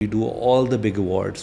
We do all the big awards.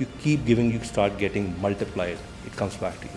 you keep giving, you start getting multiplied, it comes back to you.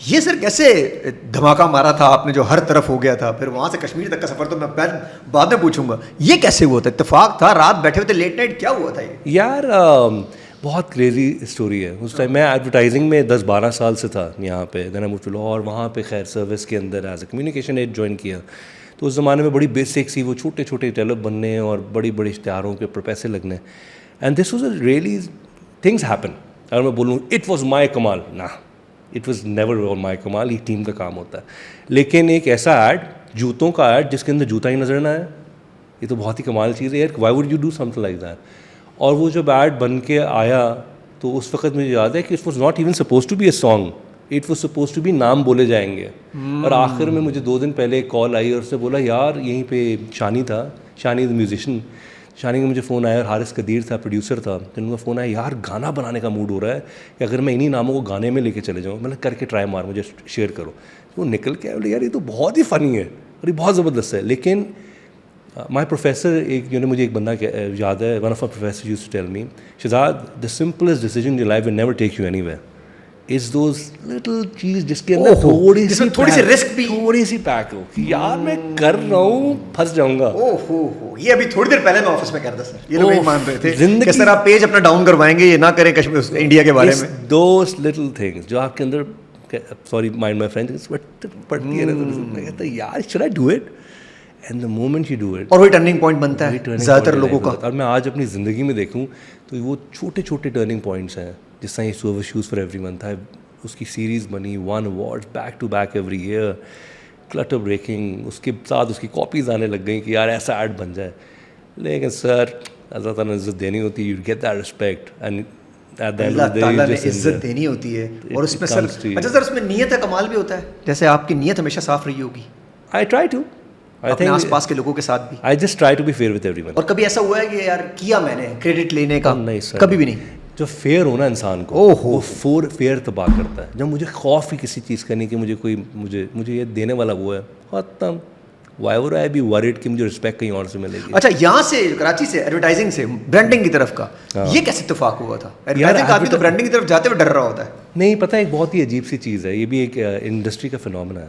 یہ سر کیسے دھماکہ مارا تھا آپ نے جو ہر طرف ہو گیا تھا, پھر وہاں سے کشمیر تک کا سفر تو میں بعد میں پوچھوں گا, یہ کیسے ہوا تھا؟ اتفاق تھا, رات بیٹھے ہوئے تھے لیٹ نائٹ, کیا ہوا تھا یہ؟ یار بہت کریزی اسٹوری ہے. اس ٹائم میں ایڈورٹائزنگ میں 10-12 سال سے تھا یہاں پہ, then I move to Lahore, وہاں پہ خیر سروس کے اندر as a communication aide join کیا. تو اس زمانے میں بڑی بیسک سی وہ چھوٹے چھوٹے ڈیولپ بننے اور بڑی بڑی اشتہاروں کے اوپر پیسے لگنے. And this was a really things happen. اگر میں بولوں اٹ واز مائی کمال, نا, اٹ واز نیور مائی کمال, یہ ٹیم کا کام ہوتا ہے. لیکن ایک ایسا ایڈ, جوتوں کا ایڈ جس کے اندر جوتا ہی نظر نہ آئے, یہ تو بہت ہی کمال چیز ہے یار. Y would you do some thing like that? اور وہ جب ایڈ بن کے آیا تو اس وقت مجھے یاد ہے کہ it was not even suppose to be a song, it was suppose to be نام بولے جائیں گے. اور آخر میں مجھے 2 دن پہلے ایک کال آئی اور اس نے بولا یار یہیں پہ شانی تھا, شانی دا میوزیشین, شانی کا مجھے فون آیا, اور حارث قدیر تھا پروڈیوسر تھا, تو ان کا فون آیا یار گانا بنانے کا موڈ ہو رہا ہے کہ اگر میں انہیں ناموں کو گانے میں لے کے چلے جاؤں, میں نے کر کے ٹرائی مار, مجھے شیئر کرو. وہ نکل کے بولے یار یہ تو بہت ہی فنی ہے اور یہ بہت زبردست ہے. لیکن مائی پروفیسر, ایک جو نے مجھے ایک بندہ یاد ہے, one of my professor used to tell me, Shehzad the simplest decision in your life will never take you anywhere as those little چیز جس کے اندر تھوڑی سی رسک بھی, تھوڑی سی پیک ہو کہ یار میں کر رہا ہوں, پھنس جاؤں گا. یہ ابھی تھوڑی دیر پہلے میں آفس میں کر رہا سر, یہ لوگ نہیں مان رہے تھے کہ سر آپ پیج اپنا ڈاؤن کروائیں گے, یہ نہ کریں کشمیر انڈیا کے بارے میں. دوز لٹل تھنگس جو آپ کے اندر, سوری مائنڈ مائی فرینڈ, پڑتی ہے نا, میں کہتا یار should I do it, and the moment you do it, اور وہی ٹرننگ پوائنٹ بنتا ہے زیادہ تر لوگوں کا. اور میں آج اپنی زندگی میں دیکھوں تو وہ چھوٹے چھوٹے ٹرننگ پوائنٹس ہیں. جس طرح یہ شوز فار ایوری ون تھا, اس کی سیریز بنی, 1 award back to back every year, clutter breaking, اس کے ساتھ اس کی کاپیز آنے لگ گئیں کہ یار ایسا ایڈ بن جائے. لیکن سر اللہ تعالیٰ نے عزت دینی ہوتی ہے, you get that respect, and Allah تعالیٰ نے عزت دینی ہوتی ہے. اور اس میں سر اچھا سر اس میں نیت کا کمال بھی ہوتا ہے, جیسے آپ کی نیت ہمیشہ صاف رہی ہوگی. آئی ٹرائی ٹو, اپنے آس پاس کے لوگوں کے ساتھ بھی. I just try to be fair with everyone. اور کبھی ایسا ہوا ہے کہ یار کیا میں نے کریڈٹ لینے کا؟ نہیں سر, کبھی بھی نہیں. جو فیئر ہونا انسان کو, وہ فیئر تباہ کرتا ہے. جب مجھے خوف ہی کسی چیز کا نہیں کہ مجھے کوئی مجھے یہ دینے والا وہ ہے, ختم. Why would I be worried کہ مجھے رسپیکٹ کہیں اور سے ملے گی. اچھا یہاں سے کراچی سے ایڈورٹائزنگ سے برانڈنگ کی طرف کا یہ کیسے اتفاق ہوا تھا؟ ایڈورٹائزنگ کا آدمی تو برانڈنگ کی طرف جاتے ہوئے ڈر رہا ہوتا ہے. نہیں پتہ, ایک بہت ہی عجیب سی چیز ہے, یہ بھی ایک انڈسٹری کا فنومنا ہے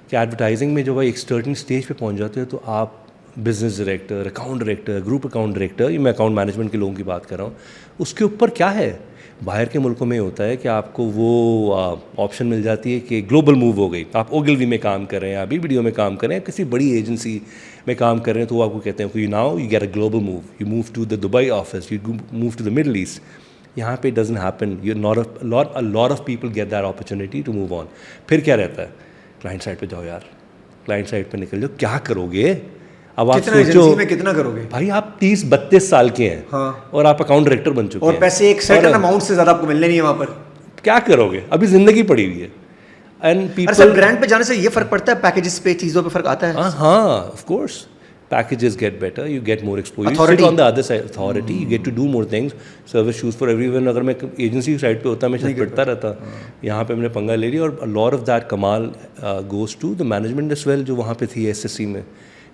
کہ ایڈورٹائزنگ میں جب آپ ایک سرٹن اسٹیج پہ پہنچ جاتے ہو تو آپ business director, account director, group account director, یہ میں اکاؤنٹ مینجمنٹ کے لوگوں کی بات کر رہا ہوں, اس کے اوپر کیا ہے. باہر کے ملکوں میں ہوتا ہے کہ آپ کو وہ آپشن مل جاتی ہے کہ گلوبل موو ہو گئی, آپ اوگلوی میں کام کر رہے ہیں, آپ BBDO میں کام کر رہے ہیں, کسی بڑی ایجنسی میں کام کر رہے ہیں, تو وہ آپ کو کہتے ہیں کہ now you get a global move, you move to the Dubai office, you move to the Middle East. یہاں پہ doesn't happen, lot of people get that opportunity to move on. پھر کیا رہتا ہے, کلائنٹ سائڈ پہ جاؤ یار, client side پہ نکل جاؤ, کیا کرو گے. اب آپ سوچو میں کتنا کرو گے بھائی, آپ 30-32 سال کے ہیں اور آپ اکاؤنٹ ڈائریکٹر بن چکے ہیں, اور پیسے ایک سرٹن اماؤنٹ سے زیادہ آپ کو ملنے نہیں ہے وہاں پر, کیا کرو گے, ابھی زندگی پڑی ہوئی ہے. اینڈ پیپل برانڈ پہ جانے سے یہ فرق پڑتا ہے, پیکیجز پہ چیزوں پہ فرق آتا ہے. ہاں of course, packages get better, you get more exposure, you sit on the other side, authority, you get to do more things. Service shoes for everyone. اگر میں ایجنسی سائڈ پہ ہوتا میں شاید پڑھتا رہتا, یہاں پہ میں نے پنگا لے لیا. اور a lot of that Kamal goes to the management as well جو وہاں پہ تھی SSC میں.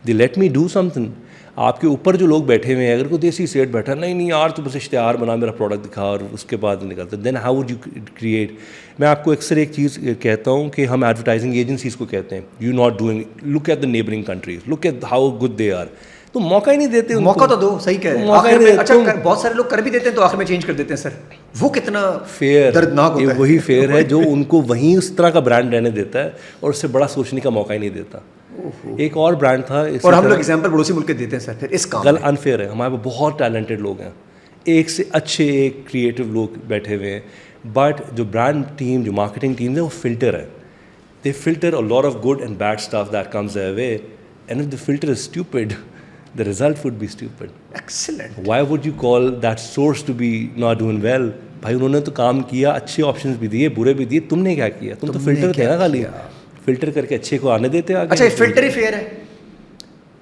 They let me do something. آپ کے اوپر جو لوگ بیٹھے ہوئے ہیں, اگر کوئی دیسی سیٹ بیٹھا, نہیں یار تو بس اشتہار بنا, میرا پروڈکٹ دکھا, اور اس کے بعد نکلتا, then how would you create. میں آپ کو اکثر ایک چیز کہتا ہوں کہ ہم ایڈورٹائزنگ ایجنسیز کو کہتے ہیں you not doing, look at the neighbouring countries, look at how good they are. تو موقع ہی نہیں دیتے, موقع تو دو, صحیح کہہ رہے ہیں. اچھا بہت سارے لوگ کر بھی دیتے ہیں تو آخر میں چینج کر دیتے ہیں. سر وہ کتنا فیئر, دردناک ہوتا ہے. وہی فیئر ہے جو ان کو وہیں اس طرح کا برانڈ رہنے دیتا ہے اور اس سے بڑا سوچنے کا موقع ہی نہیں دیتا. ایک اور برانڈ تھا, اور ہم لوگ ایگزامپل پڑوسی ملک کے دیتے ہیں سر. پھر اس کام غلط انفیئر ہے. ہمارے پاس بہت ٹیلنٹڈ لوگ ہیں, ایک سے اچھے ایک کریٹو لوگ بیٹھے ہوئے ہیں, بٹ جو برانڈ ٹیم, جو مارکیٹنگ ٹیم ہے, وہ فلٹر ہے. دے filter a lot of good and bad stuff that comes their way, and if the filter is stupid, the result would be stupid. Excellent. Why would you call that source to be not doing well? بھائی انہوں نے تو کام کیا, اچھے options بھی دیے, برے بھی دیے, تم نے کیا کیا؟ تم تو فلٹر تھے نا, خالی فلٹر کر کے اچھے کو آنے دیتے آگے. اچھا یہ فلٹر ہی فیئر ہے؟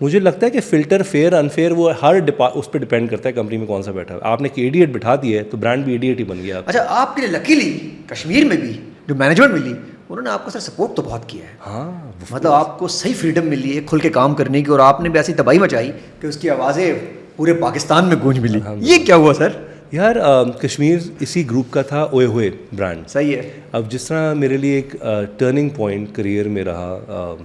مجھے لگتا ہے کہ فلٹر فیئر انفیئر وہ ہر اس پہ ڈپینڈ کرتا ہے کمپنی میں کون سا بیٹھا ہے. آپ نے ایڈیٹ بٹھا دیا ہے تو برانڈ بھی ایڈیٹ ہی بن گیا. اچھا آپ کے لیے لکیلی کشمیر میں بھی جو مینجمنٹ ملی, انہوں نے آپ کو سر سپورٹ تو بہت کیا ہے. ہاں مطلب آپ کو صحیح فریڈم ملی ہے کھل کے کام کرنے کی, اور آپ نے بھی ایسی تباہی مچائی کہ اس کی آوازیں پورے پاکستان میں گونج ملی. یہ کیا ہوا سر؟ یار کشمیر اسی گروپ کا تھا اوئے ہوئے برانڈ. صحیح ہے. اب جس طرح میرے لیے ایک ٹرننگ پوائنٹ کریئر میں رہا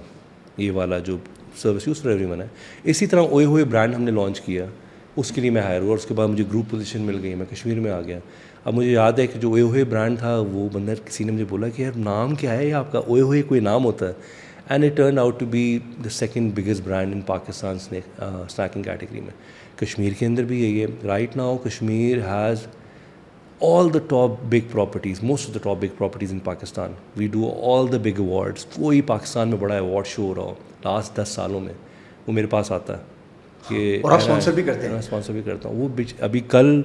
یہ والا جو service use for every one ہے, اسی طرح اوئے ہوئے برانڈ ہم نے لانچ کیا. اس کے لیے میں ہائر ہوا اور اس کے بعد مجھے گروپ پوزیشن مل گئی, میں کشمیر میں آ گیا. اب مجھے یاد ہے کہ جو اوئے ہوئے برانڈ تھا وہ بندہ کسی نے مجھے بولا کہ یار نام کیا ہے یہ آپ کا, اوئے ہوئے کوئی نام ہوتا ہے. And it turn out to be the second biggest brand in Pakistan snacking category میں. کشمیر کے اندر بھی یہی ہے. Right now Kashmir has all the top big properties, most of the top big properties in Pakistan. We do all the big awards. کوئی پاکستان میں بڑا award show ہو رہا ہو لاسٹ 10 سالوں میں وہ میرے پاس آتا ہے کہ اور آپ اسپانسر بھی کرتے ہیں. میں اسپانسر بھی کرتا ہوں. وہ ابھی کل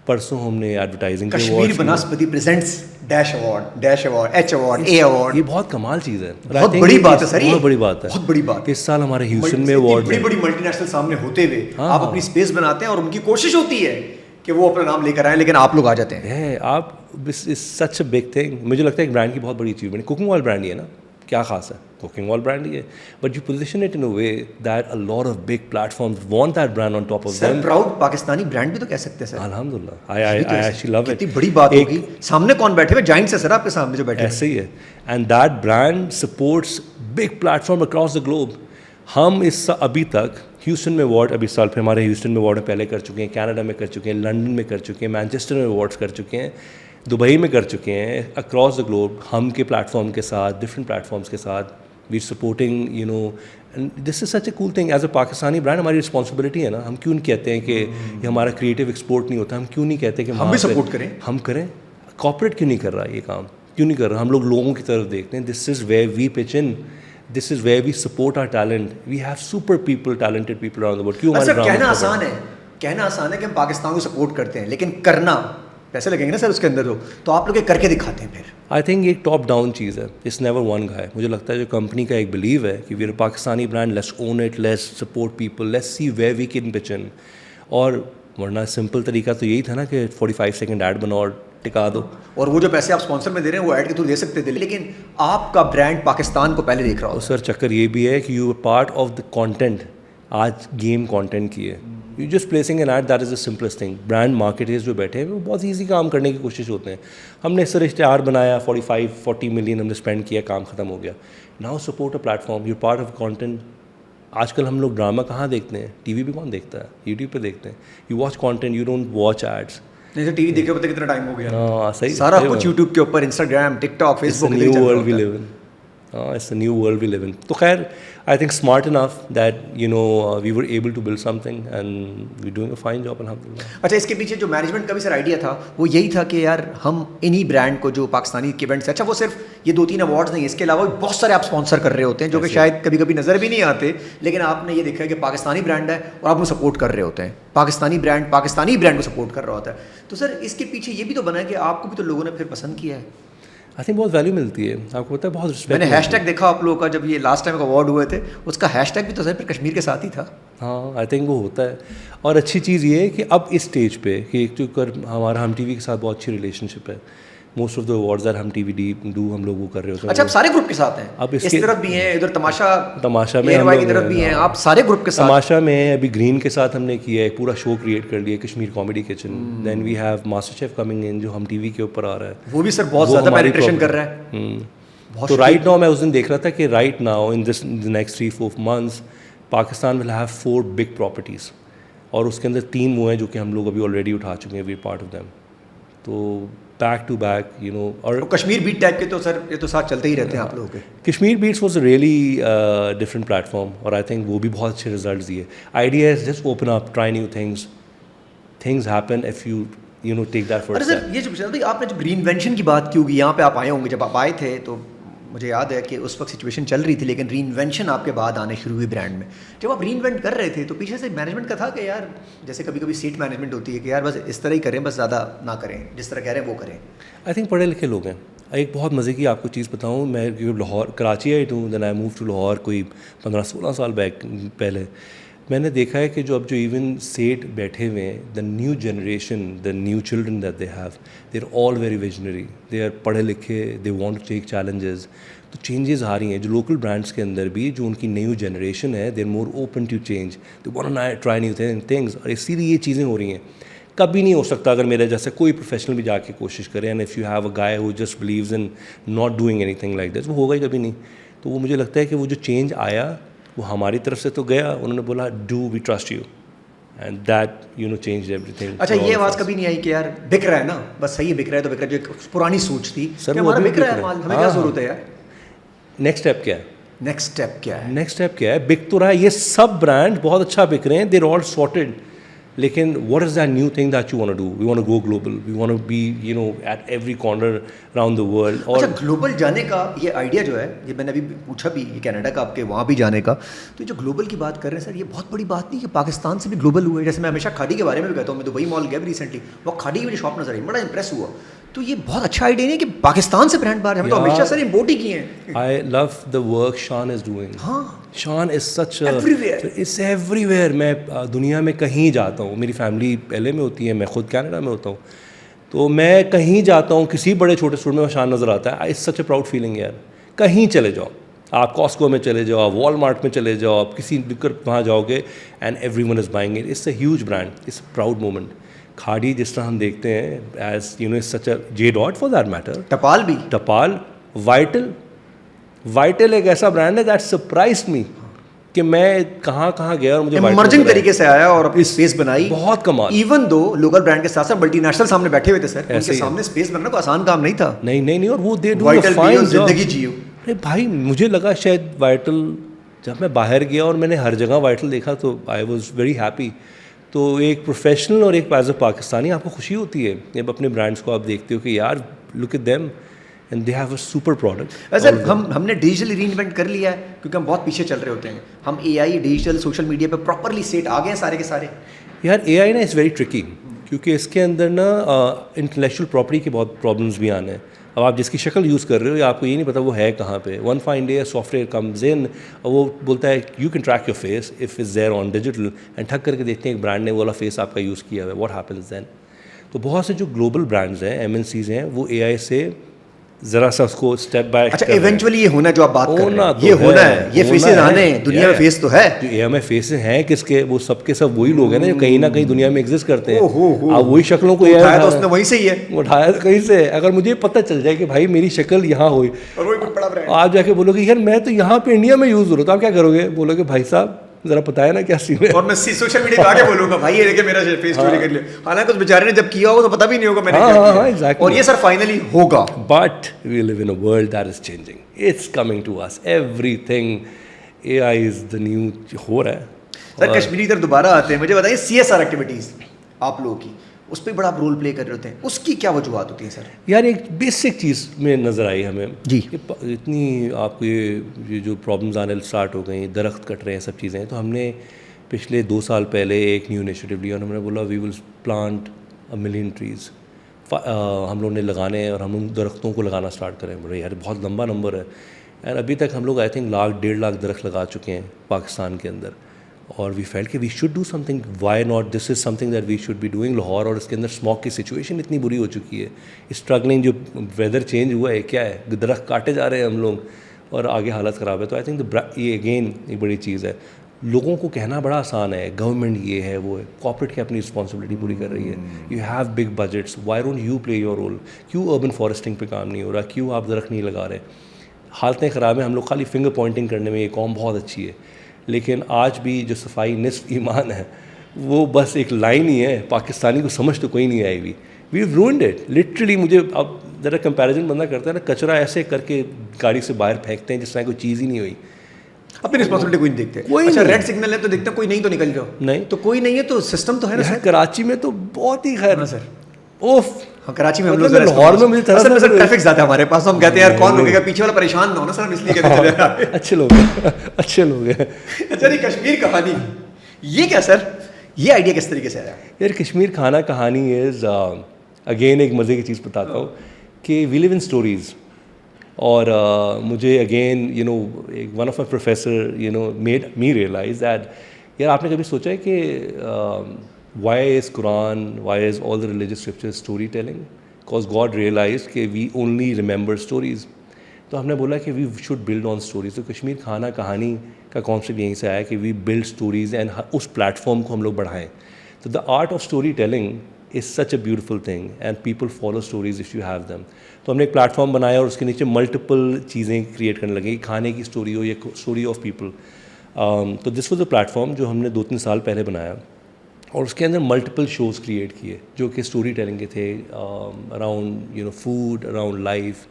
پرسوں ہم نے ایڈورٹائزنگ کے Kashmir Banaspati presents dash award H award A award. یہ بہت کمال چیز ہے, بہت بڑی بات ہے سر, بہت بڑی بات ہے, بہت بڑی بات. اس سال ہمارے ہیوسٹن میں ایوارڈ بڑی بڑی ملٹی نیشنل سامنے ہوتے ہوئے آپ اپنی اسپیس بناتے ہیں اور ان کی کوشش ہوتی ہے کہ وہ اپنا نام لے کر آئیں, لیکن آپ لوگ آ جاتے ہیں. آپ سچ اے بگ تھنگ. مجھے لگتا ہے ایک برانڈ کی بہت بڑی اچیومنٹ. کوکنگ آئل برانڈ ہی ہے نا, کیا خاص ہے, کوکنگ آئل برانڈ ہی ہے, but you position it in a way that a lot of big platforms want that brand on top of them. Proud Pakistani brand بھی تو کہہ سکتے ہیں سر. الحمدللہ, آئی ایکچولی لو اٹ. کتنی بڑی بات ہوگی. سامنے کون بیٹھے ہوئے, جائنٹس ہے سر آپ کے سامنے جو بیٹھے ہیں. ایسے ہی ہے. And that brand sports big plate form across the globe. ہم اس ابھی تک ہیوسٹن میں ایوارڈ, ابھی سال پھر ہمارے ہیوسٹن میں ایوارڈ پہلے کر چکے ہیں, کینیڈا میں کر چکے ہیں, لنڈن میں کر چکے ہیں, مینچسٹر میں ایوارڈس کر چکے ہیں, دبئی میں کر چکے ہیں. اکراس دا گلوب ہم کے پلیٹ فارم کے ساتھ, ڈفرینٹ پلیٹ فارمس کے ساتھ we supporting you know. This is such a cool thing. As a Pakistani brand ہماری رسپانسبلٹی ہے نا. ہم کیوں نہیں کہتے ہیں کہ یہ ہمارا کریٹو ایکسپورٹ نہیں ہوتا, ہم کیوں نہیں کہتے کہ ہم بھی سپورٹ کریں. ہم کریں. کارپوریٹ کیوں نہیں کر رہا یہ کام, کیوں نہیں کر رہا. ہم لوگ لوگوں کی طرف دیکھتے ہیں. This is where we pitch in, this is where we support our talent. We have super people, talented people around the world. کیوں ہمارے کہنا آسان ہے, کہنا آسان ہے کہ ہم پاکستان کو سپورٹ کرتے ہیں, لیکن کرنا پیسے لگیں گے نا سر اس کے اندر, تو آپ لوگ یہ کر کے دکھاتے ہیں. پھر آئی تھنک یہ ٹاپ ڈاؤن چیز ہے, اٹس نیور ون گائے. مجھے لگتا ہے جو کمپنی کا ایک بلیو ہے کہ we are Pakistani brand, let's own it, let's support people, let's see where we can pitch in. اور ورنہ سمپل طریقہ تو یہی تھا نا کہ 45 سیکنڈ ایڈ بناؤ اور ٹکا دو. اور وہ جو پیسے آپ اسپانسر میں دے رہے ہیں وہ ایڈ کے تھرو دے سکتے تھے, لیکن آپ کا برانڈ پاکستان کو پہلے دیکھ رہا ہو. سر چکر یہ بھی ہے کہ you are part of the content. آج گیم کانٹینٹ کی ہے, you just placing an ad, that is the simplest thing. Brand marketers جو بیٹھے ہیں وہ بہت ایزی کام کرنے کی کوشش ہوتے ہیں. ہم نے سر اشتہار بنایا, 45-40 ملین ہم نے اسپینڈ کیا, کام ختم ہو گیا. Now support a plate form, you part of content. آج کل ہم لوگ ڈرامہ کہاں دیکھتے ہیں, ٹی وی پہ کون دیکھتا ہے, یوٹیوب پہ دیکھتے ہیں. You watch content, you don't watch ads. نہیں ٹی وی دیکھے پتہ کتنا ٹائم ہو گیا. ہاں صحیح, سارا کچھ یوٹیوب کے اوپر, Instagram, TikTok, Facebook. New world we live in. It's a new world we live in. تو خیر I think smart enough that you know we were able to build something and we're doing a fine job alhamdulillah. اچھا اس کے پیچھے جو management کا بھی سر idea تھا وہ یہی تھا کہ یار ہم انہی برانڈ کو جو پاکستانی ایونٹس, اچھا وہ صرف یہ 2-3 ایوارڈز نہیں, اس کے علاوہ بہت سارے آپ اسپانسر کر رہے ہوتے ہیں جو کہ شاید کبھی کبھی نظر بھی نہیں آتے, لیکن آپ نے یہ دیکھا ہے کہ پاکستانی برانڈ ہے اور آپ کو سپورٹ کر رہے ہوتے ہیں. پاکستانی برانڈ کو سپورٹ کر رہا ہوتا ہے. تو سر اس کے پیچھے یہ بھی تو بنا ہے کہ آپ کو بھی تو لوگوں نے پھر پسند کیا ہے. آئی تھنک بہت ویلیو ملتی ہے, آپ کو پتہ ہے بہت رسپیکٹ. میں نے ہیش ٹیگ دیکھا آپ لوگوں کا جب یہ لاسٹ ٹائم ایوارڈ ہوئے تھے, اس کا ہیش ٹیگ بھی تو سر پھر کشمیر کے ساتھ ہی تھا. ہاں آئی تھنک وہ ہوتا ہے. اور اچھی چیز یہ ہے کہ اب اس اسٹیج پہ کہ کیونکہ ہمارا ہم ٹی وی کے ساتھ بہت اچھی ریلیشن شپ ہے. Most of the awards that ہم ٹی وی ڈو ہم لوگ وہ کر رہے ہوتے ہیں. اچھا آپ سارے گروپ کے ساتھ ہیں, اب اس طرف بھی ہیں, ادھر تماشا میں کی طرف بھی ہیں, آپ سارے گروپ کے ساتھ. تماشا میں ابھی گرین کے ساتھ ہم نے کیا ہے, پورا شو کریٹ کر لیا Kashmir comedy kitchen. Then we have MasterChef coming in جو ہم ٹی وی کے اوپر آ رہا ہے, وہ بھی سر بہت زیادہ پینیٹریشن کر رہا ہے. تو رائٹ ناؤ میں اس دن دیکھ رہا تھا کہ right now in this next 3-4 months Pakistan will have 4 big properties, اور اس کے اندر 3 وہ ہیں جو کہ ہم لوگ ابھی آلریڈی اٹھا چکے ہیں, وی پارٹ آف دیم. تو back to back you know. اور کشمیر بیٹ ٹیگ کے تو سر یہ تو ساتھ چلتے ہی رہتے ہیں آپ لوگوں کے. Kashmir beats was a really different platform, اور آئی تھنک وہ بھی بہت اچھے ریزلٹس دیے. Idea is just open up, try new things happen if you know take that first. Sir یہ جو آپ نے جو ری انوینشن کی بات کی ہوگی, یہاں پہ آپ آئے ہوں گے, جب آپ آئے تھے تو مجھے یاد ہے کہ اس وقت سچویشن چل رہی تھی, لیکن ری انوینشن آپ کے بعد آنے شروع ہوئی برانڈ میں. جب آپ ری انوینٹ کر رہے تھے تو پیچھے سے مینجمنٹ کا تھا کہ یار جیسے کبھی کبھی سیٹ مینجمنٹ ہوتی ہے کہ یار بس اس طرح ہی کریں, بس زیادہ نہ کریں, جس طرح کہہ رہے ہیں وہ کریں. آئی تھنک پڑھے لکھے لوگ ہیں. ایک بہت مزے کی آپ کو چیز بتاؤں, میں لاہور کراچی آئی ہوں, دین آئی موو ٹو لاہور کوئی 15-16 سال پہلے. میں نے دیکھا ہے کہ جو اب جو ایون سیٹ بیٹھے ہوئے ہیں, the new generation, the new children that they have, they are all very visionary, they are پڑھے لکھے, they want to take challenges. تو چینجز آ رہی ہیں جو لوکل برانڈس کے اندر بھی, جو ان کی نیو جنریشن ہے, they are more open to change, they want to try new things. اور اسی لیے یہ چیزیں ہو رہی ہیں. کبھی نہیں ہو سکتا اگر میرے جیسے کوئی پروفیشنل بھی جا کے کوشش کرے. And if you have a guy who just believes in not doing anything like this, وہ ہوگا ہی کبھی نہیں. تو وہ مجھے لگتا ہے کہ وہ جو چینج آیا وہ ہماری طرف سے تو گیا, انہوں نے بولا do we trust you, and that change everything. اچھا یہ آواز کبھی نہیں آئی کہ یار بک رہا ہے نا, بس صحیح ہے بک رہا ہے تو بک رہا ہے, جو پرانی سوچ تھی کہ ہمارا بک رہا ہے مال, ہمیں کیا ضرورت ہے یار. نیکسٹ اسٹیپ کیا ہے؟ نیکسٹ اسٹیپ کیا ہے؟ نیکسٹ اسٹیپ کیا ہے؟ بک تو رہا ہے, یہ سب برانڈ بہت اچھا بک رہے ہیں, دیر آل سارٹیڈ, لیکن what is that new thing that you want to do? We want to go global, we want to be at every corner around the world. اور اچھا گلوبل جانے کا یہ آئیڈیا جو ہے, یہ میں نے ابھی پوچھا بھی یہ کینیڈا کا آپ کے وہاں بھی جانے کا, تو جو گلوبل کی بات کر رہے ہیں سر, یہ بہت بڑی بات نہیں کہ پاکستان سے بھی گلوبل ہوئے. جیسے میں ہمیشہ کھادی کے بارے میں بھی کہتا ہوں, میں دبئی مال گیا بھی ریسنٹلی, وہ کھادی کی مجھے شاپ نظر آئی, بڑا امپریس ہوا. تو یہ بہت اچھا آئیڈیا نہیں کہ پاکستان سے برانڈ باہر, ہم تو ہمیشہ سر امپورٹ ہی کیے ہیں. آئی لو دا ورک شان از ڈوئنگ. ہاں شان از سچ Everywhere. Every where. میں دنیا میں کہیں جاتا ہوں, میری فیملی پہلے میں ہوتی ہے, میں خود کینیڈا میں ہوتا ہوں, تو میں کہیں جاتا ہوں کسی بڑے چھوٹے اسٹور میں شان نظر آتا ہے. It's such a proud feeling یار. کہیں چلے جاؤ, آپ کاسکو میں چلے جاؤ, آپ وال مارٹ میں چلے جاؤ, آپ کسی وہاں جاؤ گے and everyone is buying it. It's a huge brand, it's a proud moment. کھاڑی جس طرح ہم دیکھتے ہیں as such a J dot for that matter, ٹپال بھی, ٹپال, وائٹل ایک ایسا برانڈ ہے دیٹ سرپرائزڈ می کہ میں کہاں گیا اور مجھے ایمرجنگ طریقے سے آیا اور اپنی اسپیس بنائی. بہت کمال. ایون دو لوکل برانڈ کے ساتھ ساتھ ملٹی نیشنل سامنے بیٹھے ہوئے تھے سر, ان کے سامنے اسپیس بنانا کوئی آسان کام نہیں تھا. نہیں, اور وہ دے ڈو وائٹل فائن زندگی جیو. ارے بھائی مجھے لگا شاید وائٹل, جب میں باہر گیا اور میں نے ہر جگہ وائٹل دیکھا تو آئی واز ویری ہیپی. تو ایک پروفیشنل اور ایک ایز اے پاکستانی آپ کو خوشی ہوتی ہے جب اپنے برانڈس کو آپ دیکھتے ہو کہ یار look at them and they have a super product. Sir ہم نے ڈیجیٹل ری انوینٹ کر لیا ہے کیونکہ ہم بہت پیچھے چل رہے ہوتے ہیں. ہم اے آئی, ڈیجیٹل, سوشل میڈیا پہ پراپرلی سیٹ آ گئے ہیں سارے کے سارے. یار اے آئی نا از ویری ٹرکی, کیونکہ اس کے اندر نا انٹلیکچوئل پراپرٹی کے بہت پرابلمس بھی آنے ہیں. اب آپ جس کی شکل یوز کر رہے ہو, یا آپ کو یہ نہیں پتا وہ ہے کہاں پہ. One fine day software comes in, اور وہ بولتا ہے you can track your face if is there on digital, and ٹھک کر کے دیکھتے ہیں ایک برانڈ نے وہ والا فیس آپ کا یوز کیا ہوا ہے, واٹ ہیپنز دین. تو بہت سے جو گلوبل برانڈز ہیں, ایم این سیز ہیں, وہ اے آئی سے ذرا سا اس کو اسٹیپ بائی. اچھا ایونچولی یہ ہونا جو آپ بات کر رہے ہیں, یہ ہونا ہے, یہ فیسز آنے ہیں دنیا میں. فیس تو ہے جو اے ایم آئی فیسز ہیں کس کے, وہ سب کے سب وہی لوگ ہیں نا جو کہیں نہ کہیں دنیا میں ایگزسٹ کرتے ہیں. اب وہی شکلوں کو اٹھایا تو اس نے وہیں سے ہی ہے, اٹھایا تو کہیں سے. اگر مجھے پتہ چل جائے کہ بھائی میری شکل یہاں ہوئی, آپ جا کے بولو گے یار میں تو یہاں پہ انڈیا میں یوز ہو رہا ہوں, تو آپ کیا کرو گے؟ بولو گے بھائی صاحب ذرا پتہ ہے نا کیا سین ہے. اور میں سوشل میڈیا پہ آ کے بولوں گا بھائی یہ دیکھیں میرا فیس چوری کر لیا, حالانکہ اس بیچارے نے جب کیا ہوگا تو پتہ بھی نہیں ہوگا میں نے کیا کیا. اور یہ سر فائنلی ہوگا. But we live in a world that is changing, it's coming to us, everything A I is the new ہو رہا ہے. سر کشمیری ادھر دوبارہ آتے ہیں, مجھے بتائیے سی ایس آر ایکٹیویٹیز آپ لوگوں کی, اس پہ بڑا آپ رول پلے کر رہے ہوتے ہیں, اس کی کیا وجوہات ہوتی ہیں سر؟ یار ایک بیسک چیز میں نظر آئی ہمیں جی, اتنی آپ کو یہ جو پرابلمز آنے اسٹارٹ ہو گئیں, درخت کٹ رہے ہیں, سب چیزیں, تو ہم نے پچھلے 2 سال پہلے ایک نیو انیشیٹو لیا, اور ہم نے بولا وی ول پلانٹ 1 million ٹریز. ہم لوگوں نے لگانے ہیں اور ہم ان درختوں کو لگانا اسٹارٹ کریں. بڑے یار بہت لمبا نمبر ہے, اور ابھی تک ہم لوگ آئی تھنک 1.5 لاکھ درخت لگا چکے ہیں پاکستان کے اندر. اور وی فیلٹ کہ we should do something, why not, this is something that we should be doing. Lahore اور اس کے اندر اسموک کی سچویشن اتنی بری ہو چکی ہے, اسٹرگلنگ, جو ویدر چینج ہوا ہے کیا ہے, درخت کاٹے جا رہے ہیں ہم لوگ اور آگے حالت خراب ہے. تو آئی تھنک یہ اگین ایک بڑی چیز ہے. لوگوں کو کہنا بڑا آسان ہے, گورنمنٹ یہ ہے وہ ہے, کارپوریٹ کی اپنی رسپانسبلٹی پوری کر رہی ہے. You have big budgets, why don't you play your role? کیوں اربن فارسٹنگ پہ کام نہیں ہو رہا, کیوں آپ درخت نہیں لگا رہے؟ حالتیں خراب ہیں, ہم لوگ خالی فنگر پوائنٹنگ کرنے میں یہ قوم بہت اچھی ہے, لیکن آج بھی جو صفائی نصف ایمان ہے وہ بس ایک لائن ہی ہے. پاکستانی کو سمجھ تو کوئی نہیں آئی ہوئی. We have ruined it literally. مجھے اب ذرا کمپیریزن بندہ کرتا ہے نا, کچرا ایسے کر کے گاڑی سے باہر پھینکتے ہیں جس طرح کوئی چیز ہی نہیں ہوئی. اپنی رسپانسبلٹی کوئی نہیں دیکھتے. اچھا ریڈ سگنل ہے تو دیکھتے کوئی نہیں, تو نکل جاؤ. نہیں تو کوئی نہیں ہے تو سسٹم تو ہے نا سر. کراچی میں تو بہت ہی خیر سر, اوف کراچی میں ہم لوگ لاہور میں مجھے ٹریفک زیادہ ہے ہمارے پاس, تو ہم کہتے ہیں یار کون رکے گا, پیچھے والا پریشان نہ ہو نا سر, ہم اس لیے کہتے ہیں اچھے لوگ ہیں, اچھے لوگ ہیں. اچھا جی کشمیر کہانی, یہ کیا سر, یہ آئیڈیا کس طریقے سے آیا؟ یار کشمیر کھانا کہانی از اگین ایک مزے کی چیز بتاتا ہوں کہ وی لیو ان اسٹوریز. اور مجھے اگین ایک one of my professor made me realise that یار آپ نے کبھی سوچا ہے کہ why is Quran, why is all the religious scripture storytelling? Because God realise کہ وی اونلی ریمبر اسٹوریز. تو ہم نے بولا کہ we should build on stories. تو کشمیر کھانا کہانی کا کانسیپٹ یہیں سے آیا کہ وی بلڈ اسٹوریز اینڈ اس پلیٹفارم کو ہم لوگ بڑھائیں. تو the art of storytelling is such a beautiful thing and people follow stories if you have them. تو ہم نے ایک پلیٹ فارم بنایا اور اس کے نیچے ملٹیپل چیزیں کریٹ کرنے لگے, کھانے کی اسٹوری ہو یا اسٹوری آف پیپل. تو this was a platform جو ہم نے 2-3 سال پہلے بنایا اور اس کے اندر ملٹیپل شوز کریٹ کیے جو کہ اسٹوری ٹیلنگ کے تھے around food, around life.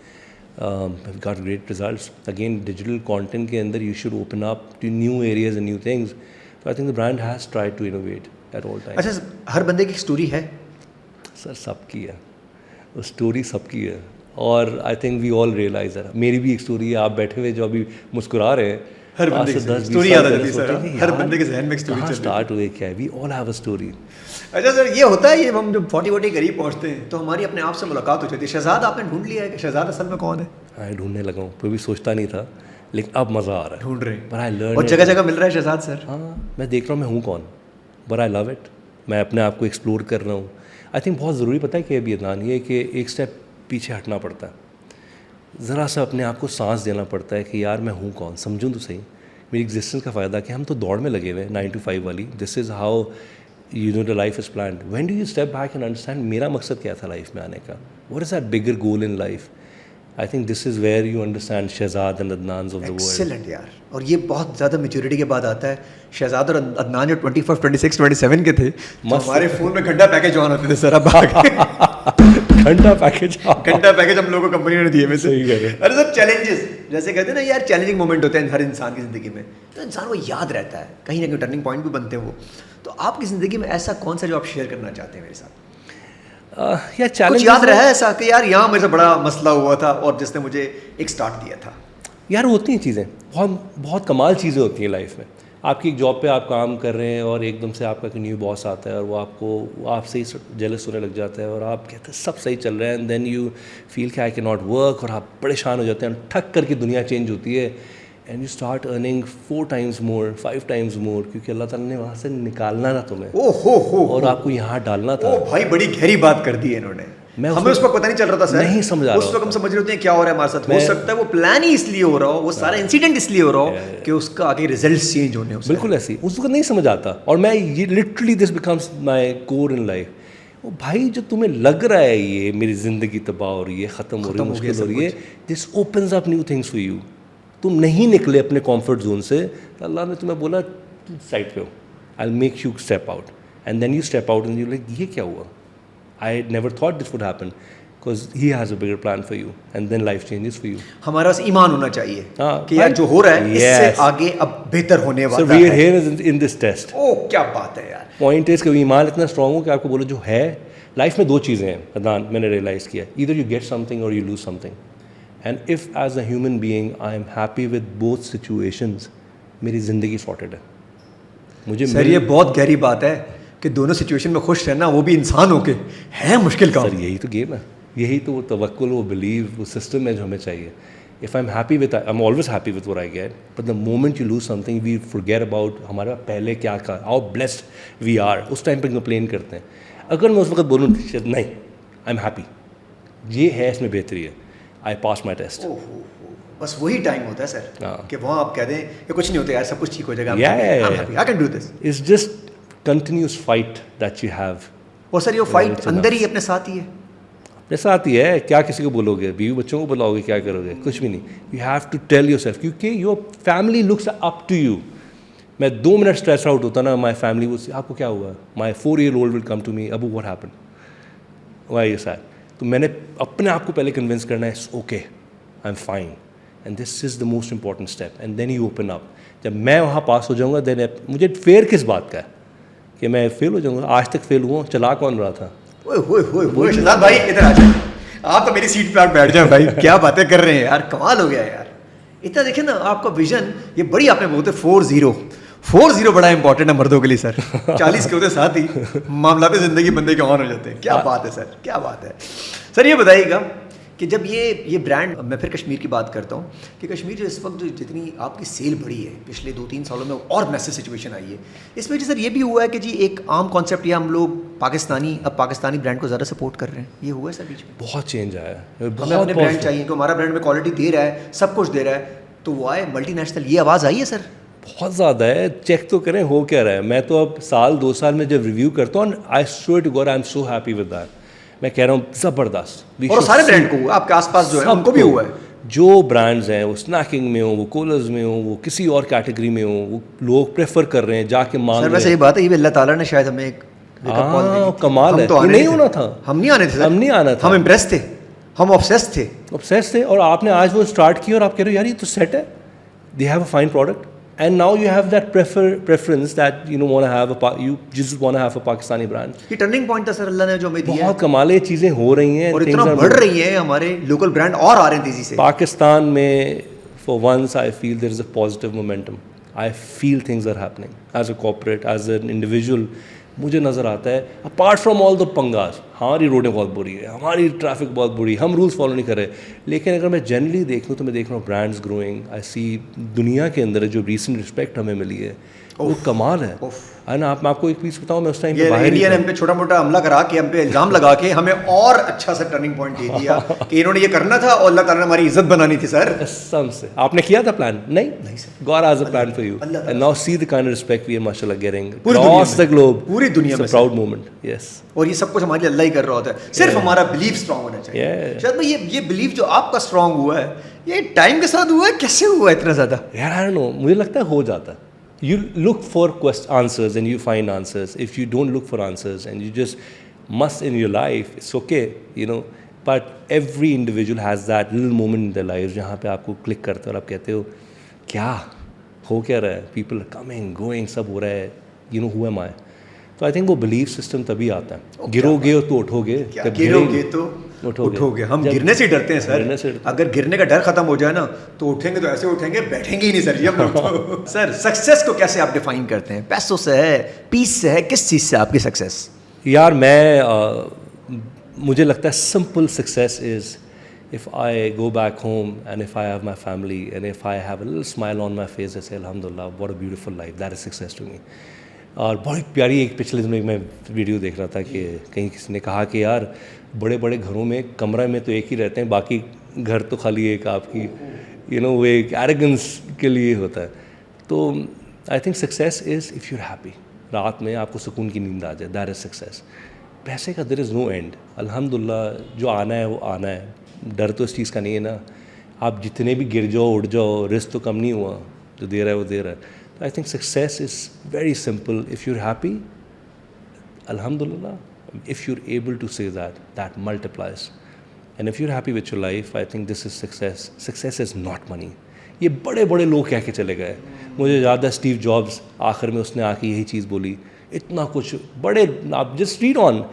got great results. Again, digital content کے اندر you should open up to new areas and new things. So I think the brand has tried to innovate at all times. اچھا, ہر بندے کی story ہے سر, سب کی ہے وہ story, سب کی ہے. اور I think we all realise ہے, میری بھی ایک اسٹوری ہے. آپ بیٹھے ہوئے جو ابھی مسکرا رہے ہیں, ہر بندے کی اسٹوری یاد آتی ہے سر, ہر بندے کے ذہن میں ایک اسٹوری چل رہی ہے. اسٹارٹ ہوئے کیا ہے, وی آل ہیو اے اسٹوری. اچھا سر, یہ ہوتا ہے, یہ ہم جب 40 قریب پہنچتے ہیں تو ہماری اپنے آپ سے ملاقات ہو جاتی ہے. شہزاد آپ نے ڈھونڈ لیا ہے کہ شہزاد اصل میں کون ہے؟ ہاں, ڈھونڈنے لگا ہوں, کوئی بھی سوچتا نہیں تھا, لیکن اب مزہ آ رہا ہے. ڈھونڈ رہے پر آئی لرن, اور جگہ جگہ مل رہا ہے شہزاد سر. ہاں, میں دیکھ رہا ہوں میں ہوں کون, بٹ آئی لو اٹ. میں اپنے آپ کو ایکسپلور کر رہا ہوں. آئی تھنک بہت ضروری پتہ ہے کہ ابھی عدنان, یہ کہ ایک اسٹیپ پیچھے ہٹنا پڑتا ہے, ذرا سا اپنے آپ کو سانس دینا پڑتا ہے کہ یار میں ہوں کون, سمجھوں تو صحیح میری ایگزسٹنس کا فائدہ. کہ ہم تو دوڑ میں لگے ہوئے ہیں 9 to 5 والی. This is how the life is planned. When do you step back and understand میرا مقصد کیا تھا لائف میں آنے کا, what is that bigger goal in life? I think this is where you understand Shahzad and عدنانز of the world. Excellent یار, اور یہ بہت زیادہ میچورٹی کے بعد آتا ہے. شہزاد اور عدنان جو 25, 26, 27 کے تھے, ہمارے فون میں گھنٹہ پیکج آن ہوتے تھے سر. اب گھنٹہ پیکج ہم لوگوں کو کمپنی نے دیے. ارے سر, چیلنجز جیسے کہتے ہیں نا یار, چیلنجنگ مومنٹ ہوتے ہیں ہر انسان کی زندگی میں, تو انسان کو یاد رہتا ہے, کہیں نہ کہیں ٹرننگ پوائنٹ بھی بنتے ہیں وہ. تو آپ کی زندگی میں ایسا کون سا جو آپ شیئر کرنا چاہتے ہیں میرے ساتھ؟ یا چیلنج کچھ یاد رہا ہے ایسا کہ یار یہاں میرے سے بڑا مسئلہ ہوا تھا اور جس نے مجھے ایک سٹارٹ دیا تھا؟ یار ہوتی ہیں چیزیں, بہت کمال چیزیں ہوتی ہیں لائف میں. آپ کی ایک جاب پہ آپ کام کر رہے ہیں اور ایک دم سے آپ کا کوئی نیو باس آتا ہے اور وہ آپ سے ہی جیلس ہونے لگ جاتا ہے اور آپ کہتے ہیں سب صحیح چل رہا ہے, اینڈ دین یو فیل کہ آئی کی ناٹ ورک, اور آپ پریشان ہو جاتے ہیں, ٹھک کر کے دنیا چینج ہوتی ہے, and you start earning 4 times more, 5 times more, کیونکہ اللہ تعالیٰ نے وہاں سے نکالنا تھا تمہیں, اور آپ کو یہاں ڈالنا تھا. بھائی بڑی گہری بات کر دی ہے انہوں نے. ہمیں اس وقت پتہ نہیں چل رہا تھا سر, نہیں سمجھ اس وقت ہم سمجھ رہے ہوتے ہیں کیا ہو رہا ہے ہمارے ساتھ. ہو سکتا ہے وہ پلان ہی اس لیے ہو رہا ہو, وہ سارا انسیڈنٹ اس لیے ہو رہا ہو کہ اس کا آگے ریزلٹس چینج ہونے. بالکل ایسی اس وقت نہیں سمجھ آتا. اور میں یہ literally this becomes my core in life. وہ بھائی جو تمہیں لگ رہا ہے یہ میری زندگی تباہ ہو رہی ہے, ختم ہو رہی ہے, مشکل ہو رہی ہے, this opens up new things for you. تم نہیں نکلے اپنے کمفرٹ زون سے, اللہ نے تمہیں بولا سائڈ پہ ہو, I will make you step out, and then you step out and you like یہ کیا ہوا, I never thought this would happen, because he has a bigger plan for you, and then life changes for you. ہمارا بس ایمان ہونا چاہیے کہ یار جو ہو رہا ہے اس سے آگے اب بہتر ہونے والا ہے. So we are here in this test. اوہ کیا بات ہے یار. پوائنٹ is کہ ایمان اتنا اسٹرانگ ہو کہ آپ کو بولو جو ہے لائف میں 2 چیزیں ہیں عدنان, میں نے ریئلائز کیا, either you get something or you lose something. And if as a human being I am happy with both situations, میری زندگی sorted ہے. مجھے سر یہ بہت گہری بات ہے کہ دونوں سچویشن میں خوش رہنا, وہ بھی انسان ہو کے, ہے مشکل کام. سر یہی تو گیم ہے, یہی تو وہ توکل, وہ بلیو, وہ سسٹم ہے جو ہمیں چاہیے. If I'm happy with, I'm always happy with what I get, but the moment you lose something, we forget about ہمارا پہلے کیا کہا, how blessed we are. اس ٹائم پہ کمپلین کرتے ہیں. اگر میں اس وقت بولوں نہیں I'm happy, یہ ہے اس میں بہتری ہے, I passed my test. بس وہی ٹائم ہوتا ہے سر کہ وہاں آپ کہہ دیں کہ کچھ نہیں ہوتا یار, سب کچھ ٹھیک ہو جائے گا, I can do this. It's just continuous fight that you have. اور سر یہ فائٹ اندر ہی اپنے ساتھ ہی ہے, اپنے ساتھ ہی ہے. کیا کسی کو بولو گے, بیوی بچوں کو بلاؤ گے, کیا کرو گے, کچھ بھی نہیں. You have to tell yourself, کیونکہ your family looks up to you. میں 2 منٹ اسٹریس آؤٹ ہوتا نا, مائی فیملی وہ آپ کو کیا ہوا, my 4-year-old will come to me, ابو what happen, why you said. تو میں نے اپنے آپ کو پہلے کنونس کرنا ہے, okay I am fine, and this is the most important step, and then you open up. جب میں وہاں پاس ہو جاؤں گا, دین مجھے فیئر کس بات کا ہے کہ میں فیل ہو جاؤں گا. آج تک فیل ہوا ہوں, چلا کون رہا تھا. شہزاد بھائی ادھر آ جائیں, آپ تو میری سیٹ پہ آ بیٹھ جائیں بھائی, کیا باتیں کر رہے ہیں یار, کمال ہو گیا یار. اتنا دیکھیں نا آپ کا ویژن, یہ بڑی آپ نے بولتے 4-0 بڑا امپورٹنٹ ہے مردوں کے لیے سر. 40 کے ہوتے ساتھ ہی معاملات زندگی بندے کے آن ہو جاتے ہیں. کیا بات ہے سر, کیا بات ہے سر. یہ بتائیے گا کہ جب یہ برانڈ, میں پھر کشمیر کی بات کرتا ہوں کہ کشمیر جو اس وقت جو جتنی آپ کی سیل بڑھی ہے پچھلے 2-3 سالوں میں, اور میسو سچویشن آئی ہے, اس میں سر یہ بھی ہوا ہے کہ جی ایک عام کانسیپٹ, یا ہم لوگ پاکستانی برانڈ کو زیادہ سپورٹ کر رہے ہیں, یہ ہوا ہے سر بیچ میں؟ بہت چینج آیا ہے. ہمیں اپنے برانڈ چاہیے کہ ہمارا برانڈ میں کوالٹی دے رہا ہے, سب کچھ دے رہا ہے, تو وہ آئے ملٹی نیشنل, یہ آواز آئی ہے سر؟ بہت زیادہ ہے, چیک تو کریں ہو کیا رہا ہے. میں تو اب سال 2 سال میں جب ریویو کرتا ہوں, I swear to God I am so happy with that. میں کہہ رہا ہوں زبردست. اور سارے برانڈ کو آپ کے آس پاس جو ہے ان کو بھی ہوا ہے. جو برانڈز ہیں وہ اسنیکنگ میں ہوں, وہ کولرز میں ہوں, وہ کسی اور کیٹیگری میں ہوں, وہ لوگ پریفر کر رہے ہیں, جا کے مانگ رہے ہیں. ویسے یہ بات ہے, یہ بھی اللہ تعالیٰ نے شاید ہمیں ایک کمال ہے. نہیں ہونا تھا, ہم نہیں آنے تھے, ہم نہیں آنا تھا, ہم امپریس تھے, ہم آبسیس تھے. اور آپ نے آج وہ اسٹارٹ کیا اور آپ کہہ رہے ہو یار یہ تو سیٹ ہے, they have a fine product. And now you have that preference that want to have you just want to have a Pakistani brand. یہ ٹرننگ پوائنٹ تھا سر اللہ نے جو ہمیں دیا. بہت کمال ہے, چیزیں ہو رہی ہیں اور اتنا بڑھ رہی ہیں, ہمارے لوکل برانڈ اور آ رہے ہیں تیزی سے. پاکستان میں for once I feel there is a positive momentum. I feel things are happening as a corporate, as an individual. مجھے نظر آتا ہے اپارٹ فرام آل دا پنگاس, ہماری روڈیں بہت بری ہے, ہماری ٹریفک بہت بری, ہم رولس فالو نہیں کر رہے, لیکن اگر میں جنرلی دیکھوں تو میں دیکھ رہا ہوں برانڈز گروئنگ. آئی سی دنیا کے اندر جو ریسنٹ رسپیکٹ ہمیں ملی ہے وہ کمال ہے. نا میں آپ کو ایک پیس بتاؤں, میں اس ٹائم پہ باہر انڈیا نے ہم پہ چھوٹا موٹا حملہ کرا کے, ہم پہ الزام لگا کے ہمیں اور اچھا سا ٹرننگ پوائنٹ دے دیا کہ انہوں نے یہ کرنا تھا اور اللہ تعالیٰ نے ہماری عزت بنانی تھی. سر قسم سے آپ نے کیا تھا پلان؟ نہیں سر, God has a plan for you and now see the kind of respect we are mashallah getting across the globe. پوری دنیا میں proud moment. Yes. اور یہ سب کچھ ہمارے لیے اللہ ہی کر رہا ہوتا ہے, صرف ہمارا بلیف اسٹرانگ ہونا چاہیے. شاید میں یہ بلیف جو آپ کا اسٹرانگ ہوا ہے یہ ٹائم کے ساتھ ہوا ہے, کیسے ہوا ہے اتنا زیادہ؟ یار I don't know, مجھے لگتا ہے ہو جاتا ہے. You look for answers and you find answers. If you don't look for answers and you just must in your life, it's okay, but every individual has that little moment in their lives جہاں پہ آپ کو click کرتا ہے اور آپ کہتے ہو کیا ہو کیا رہا ہے, people are coming going, سب ہو رہا ہے, who am I. تو آئی تھنک وہ بلیف سسٹم تبھی آتا ہے. گرو گے تو اٹھو گے, گرو گے تو اٹھو گے. ہم گرنے سے ڈرتے ہیں سر, اگر گرنے کا ڈر ختم ہو جائے نا تو اٹھیں گے تو ایسے اٹھیں گے, بیٹھیں گے ہی نہیں سر جی ہم لوگ. سر سکسیس کو کیسے آپ ڈیفائن کرتے ہیں؟ پیسوں سے ہے, پیس سے ہے, کس چیز سے آپ کی سکسیس؟ یار مجھے لگتا ہے simple success is if I go back home and if I have my family and if I have a little smile on my face, I say alhamdulillah, what a beautiful life, that is success to me. اور بہت پیاری ایک پچھلے دنوں میں video دیکھ رہا تھا کہ کہیں کسی نے کہا کہ یار بڑے بڑے گھروں میں کمرہ میں تو ایک ہی رہتے ہیں, باقی گھر تو خالی ایک آپ کی وہ ایک ایروگنس کے لیے ہوتا ہے. تو I think success is if you happy, رات میں آپ کو سکون کی نیند آ جائے, دیٹ از سکسیس. پیسے کا دیر از نو اینڈ, الحمدللہ جو آنا ہے وہ آنا ہے, ڈر تو اس چیز کا نہیں ہے نا. آپ جتنے بھی گر جاؤ اٹھ جاؤ, رسک تو کم نہیں ہوا, جو دے رہا ہے وہ دے رہا ہے. I think success is very simple. If you're happy, alhamdulillah. If you're able to say that, that multiplies. And if you're happy with your life, I think this is success. Success is not money. یہ بڑے بڑے لوگ کہہ کے چلے گئے. مجھے یاد ہے اسٹیو جابس آخر میں اس نے آ کے یہی چیز بولی, اتنا کچھ بڑے, آپ just read on.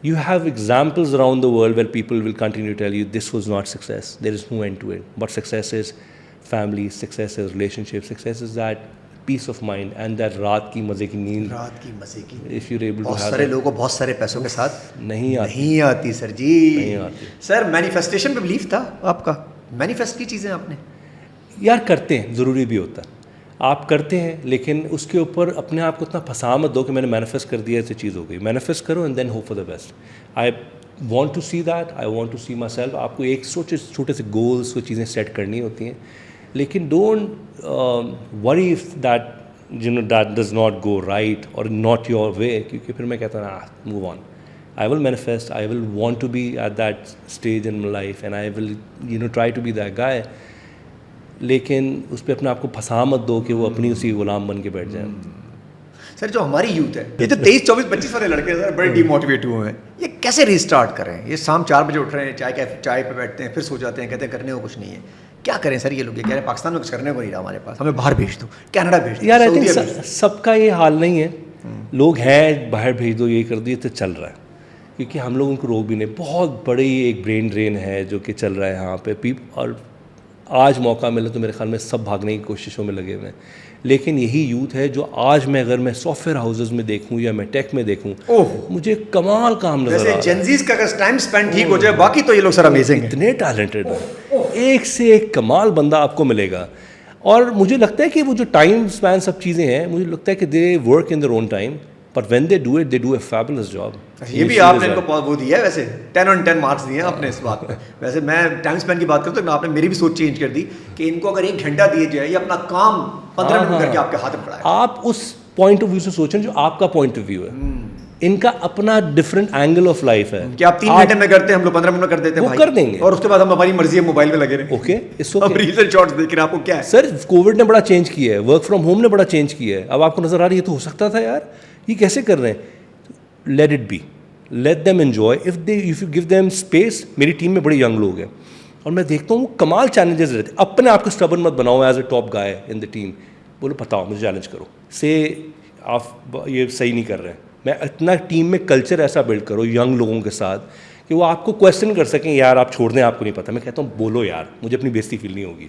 You have examples around the world where people will continue to tell you this was not success. There is no end to it. But success is family, success is relationship, success is that peace of mind and that رات کی مزے کی نیند. رات کی مزے کی if you able to بہت سارے لوگوں کو بہت سارے پیسوں کے ساتھ نہیں آتی سر جی. نہیں آتی. سر مینیفیسٹیشن پہ بلیف تھا آپ کا, مینیفیسٹ کی چیزیں آپ نے؟ یار کرتے ہیں, ضروری بھی ہوتا ہے, آپ کرتے ہیں, لیکن اس کے اوپر اپنے آپ کو اتنا پھنسا مت دو کہ میں نے مینیفیسٹ کر دیا ایسی چیز ہو گئی. مینیفیسٹ کرو and then hope for the best. I want to see that, I want to see myself. آپ کو ایک چھوٹے سے گولس کو چیزیں سیٹ کرنی ہوتی ہیں, لیکن don't worry if that that does not go right or not your way, کیونکہ پھر میں کہتا ہوں move on. I will manifest, I will want to be at that stage in my life and I will try to be that guy. لیکن اس پہ اپنے آپ کو پھنسا مت دو کہ وہ اپنی اسی غلام بن کے بیٹھ جائیں. سر جو ہماری یوتھ ہے, یہ جو 23, 24, 25 والے لڑکے سر بڑے ڈی موٹیویٹ ہوئے ہیں, یہ کیسے ریسٹارٹ کریں؟ یہ شام 4 بجے اٹھ رہے ہیں, چائے پہ بیٹھتے ہیں, پھر سو جاتے ہیں, کہتے ہیں کرنے کو کچھ نہیں ہے. کیا کریں سر یہ لوگ؟ یہ کہہ رہے ہیں پاکستان میں کچھ کرنے کو نہیں رہا ہمارے پاس, ہمیں باہر بھیج دو, کینیڈا بھیج دو. یار آئی تھنک سب کا یہ حال نہیں ہے. لوگ ہیں باہر بھیج دو, یہ کر دو, یہ تو چل رہا ہے, کیونکہ ہم لوگ ان کو روک بھی نہیں. بہت بڑی ایک برین ڈرین ہے جو کہ چل رہا ہے یہاں پہ. اور آج موقع ملا تو میرے خیال میں سب بھاگنے کی کوششوں میں لگے ہوئے ہیں. لیکن یہی یوتھ ہے جو آج میں اگر میں سافٹ ویئر ہاؤسز میں دیکھوں یا میں ٹیک میں دیکھوں, مجھے کمال کام نظر آ رہا ہے. جیسے جنزیز کا اگر ٹائم اسپینڈ ٹھیک ہو جائے, باقی تو یہ لوگ سر امیزنگ ہیں, اتنے ٹیلنٹڈ ہیں, ایک سے ایک کمال بندہ آپ کو ملے گا. اور مجھے لگتا ہے کہ وہ جو ٹائم اسپین سب چیزیں ہیں, مجھے لگتا ہے کہ they work in their own time, but when they do it, they do a fabulous job. یہ بھی آپ نے ان کو وہ دیا ہے ویسے 10 on 10 مارکس دیے ہیں آپ نے اس بات میں. ویسے میں ٹائم اسپین کی بات کروں تو آپ نے میری بھی سوچ چینج کر دی کہ ان کو اگر 1 گھنٹہ دیے جائے یہ اپنا کام 15 منٹ کر کے آپ کے ہاتھ میں پڑا ہے. آپ اس پوائنٹ آف ویو سے سوچیں جو آپ کا پوائنٹ آف ویو ہے. ان کا اپنا ڈفرنٹ اینگل آف لائف ہے کہ آپ 3 گھنٹے میں کرتے ہیں, ہم لوگ 15 منٹ میں کر دیتے ہیں, وہ کر دیں گے, اور اس کے بعد ہم ہماری مرضی ہے موبائل میں لگے رہے. اوکے اب ریلز اینڈ شارٹس دیکھ رہے ہیں, آپ کو کیا ہے سر کووڈ نے بڑا چینج کیا ہے, ورک فرام ہوم نے بڑا چینج کیا ہے. اب آپ کو نظر آ رہی ہے تو ہو سکتا تھا یار یہ کیسے کر رہے ہیں. Let it be, let them enjoy if you give them space. میری ٹیم میں بڑے ینگ لوگ ہیں اور میں دیکھتا ہوں وہ کمال چیلنجز رہتے ہیں. اپنے آپ کو اسٹبن مت بناؤ as a top guy in the team, بولو بتاؤ مجھے چیلنج کرو, سے آپ یہ صحیح نہیں کر رہے ہیں. میں اتنا ٹیم میں کلچر ایسا بلڈ کرو ینگ لوگوں کے ساتھ کہ وہ آپ کو کویشچن کر سکیں, یار آپ چھوڑ دیں آپ کو نہیں پتہ. میں کہتا ہوں بولو یار, مجھے اپنی بےزتی فیل نہیں ہوگی,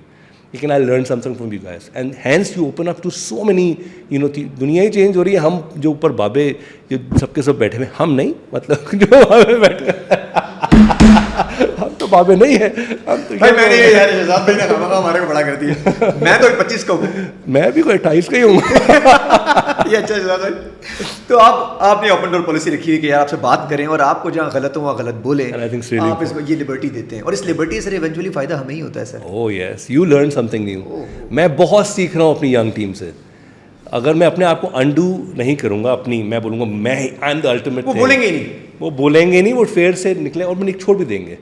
لیکن I learn something from you guys and hence you open up to so many دنیا ہی چینج ہو رہی ہے. ہم جو اوپر بابے جو سب کے سب بیٹھے ہوئے, ہم نہیں, مطلب جو بابے بیٹھے ہم تو بابے نہیں ہیں, ہم تو ہمارے کو بڑا کرتی ہے. میں تو 25 کا ہوں, میں بھی کوئی 28 کا ہی ہوں. یہ اچھا شہزاد بھائی. تو آپ نے اوپن ڈور پالیسی رکھی ہوئی کہ یار آپ سے بات کریں اور آپ کو جہاں غلط ہو وہاں غلط بولیں, آپ اس کو یہ لبرٹی دیتے ہیں, اور اس لبرٹی سے ایونچولی فائدہ ہمیں ہی ہوتا ہے sir. Oh yes, you learn something new. میں بہت سیکھ رہا ہوں اپنی ینگ ٹیم سے. اگر میں اپنے آپ کو انڈو نہیں کروں گا اپنی, میں بولوں گا میں آئی ایم دا الٹیمیٹ, وہ بولیں گے ہی نہیں, وہ بولیں گے نہیں, وہ فیئر سے نکلیں اور میں چھوڑ بھی دیں گے.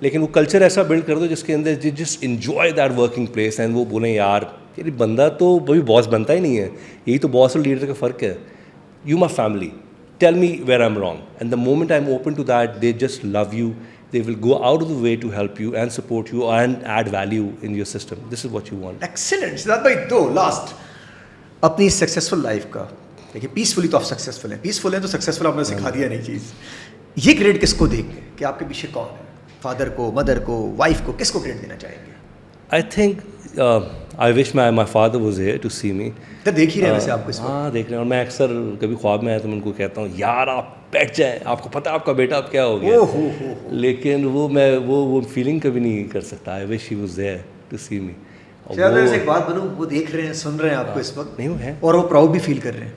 لیکن وہ کلچر ایسا بلڈ کر دو جس کے اندر just enjoy that working place, and وہ بولیں یار یہ بندہ تو کبھی باس بنتا ہی نہیں ہے. یہی تو باس اور لیڈر کا فرق ہے. You my family, tell me where I am wrong, and the moment I am open to that they just love you, they will go out of the way to help you and support you and add value in your system. This is what you want. Excellent. Shahzad بھائی, دو last اپنی successful life کا دیکھیے, peacefully تو آپ successful ہیں, peaceful ہیں تو successful آپ نے سکھا دیا نہیں چیز. یہ کریڈٹ کس کو دیں گے کہ آپ کے پیچھے کون ہے, فادر کو, مدر کو, وائف کو, کس کو کریڈٹ دینا چاہیں گے؟ I think I wish my father was here to see me. دیکھ ہی رہے ہیں ویسے آپ کو اس وقت. ہاں دیکھ رہے ہیں, اور میں اکثر کبھی خواب میں آیا تو میں ان کو کہتا ہوں یار آپ بیٹھ جائیں, آپ کو پتہ آپ کا بیٹا اب کیا ہو گیا. لیکن وہ فیلنگ کبھی نہیں کر سکتا. I wish he was there to see me. ایک بات بنوں, وہ دیکھ رہے ہیں, سن رہے ہیں آپ کو اس وقت, نہیں وہ ہے, اور وہ پراؤڈ بھی فیل کر رہے ہیں.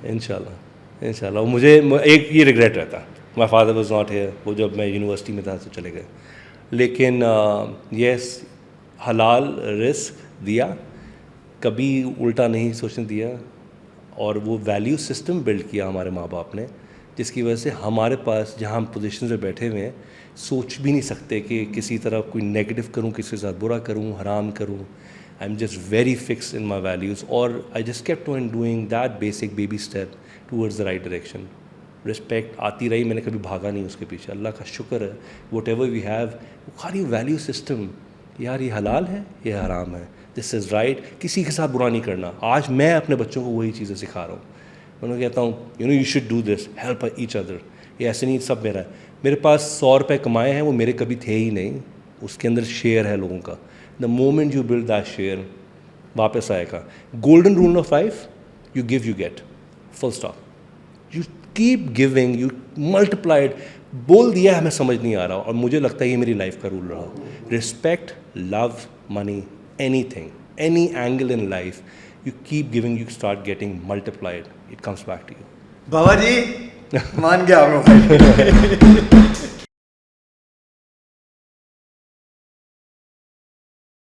انشاءاللہ. مجھے ایک یہ ریگریٹ رہتا, my father was not here. وہ جب میں یونیورسٹی میں تھا تو چلے گئے. لیکن یس, حلال رزق دیا, کبھی الٹا نہیں سوچنے دیا, اور وہ ویلیو سسٹم بلڈ کیا ہمارے ماں باپ نے, جس کی وجہ سے ہمارے پاس جہاں ہم پوزیشن پہ بیٹھے ہوئے ہیں سوچ بھی نہیں سکتے کہ کسی طرح کوئی نیگیٹو کروں, کسی کے ساتھ برا کروں, حرام کروں. I am just very fix in my values, اور I just kept on doing that basic baby step towards the right direction. Respect آتی رہی, میں نے کبھی بھاگا نہیں اس کے پیچھے. اللہ کا شکر ہے, واٹ ایور وی ہیو, خالی ویلیو سسٹم, یار یہ حلال ہے, یہ حرام ہے, دس از رائٹ. کسی کے ساتھ برا نہیں کرنا. آج میں اپنے بچوں کو وہی چیزیں سکھا رہا ہوں. میں انہیں کہتا ہوں you should do this, help each other. یہ ایسے نہیں سب میرا ہے. میرے پاس 100 روپے کمائے ہیں, وہ میرے کبھی تھے ہی نہیں, اس کے اندر شیئر ہے لوگوں کا. The moment you build that share واپس آئے گا. Golden rule of life, you give you get, full stop. You keep giving, you multiplied. بول دیا ہے, ہمیں سمجھ نہیں آ رہا, اور مجھے لگتا ہے یہ میری لائف کا رول رہا. Respect, love, money, anything, any angle in life, you keep giving, you start getting multiplied, it comes back to you. بابا جی مان گیا آپ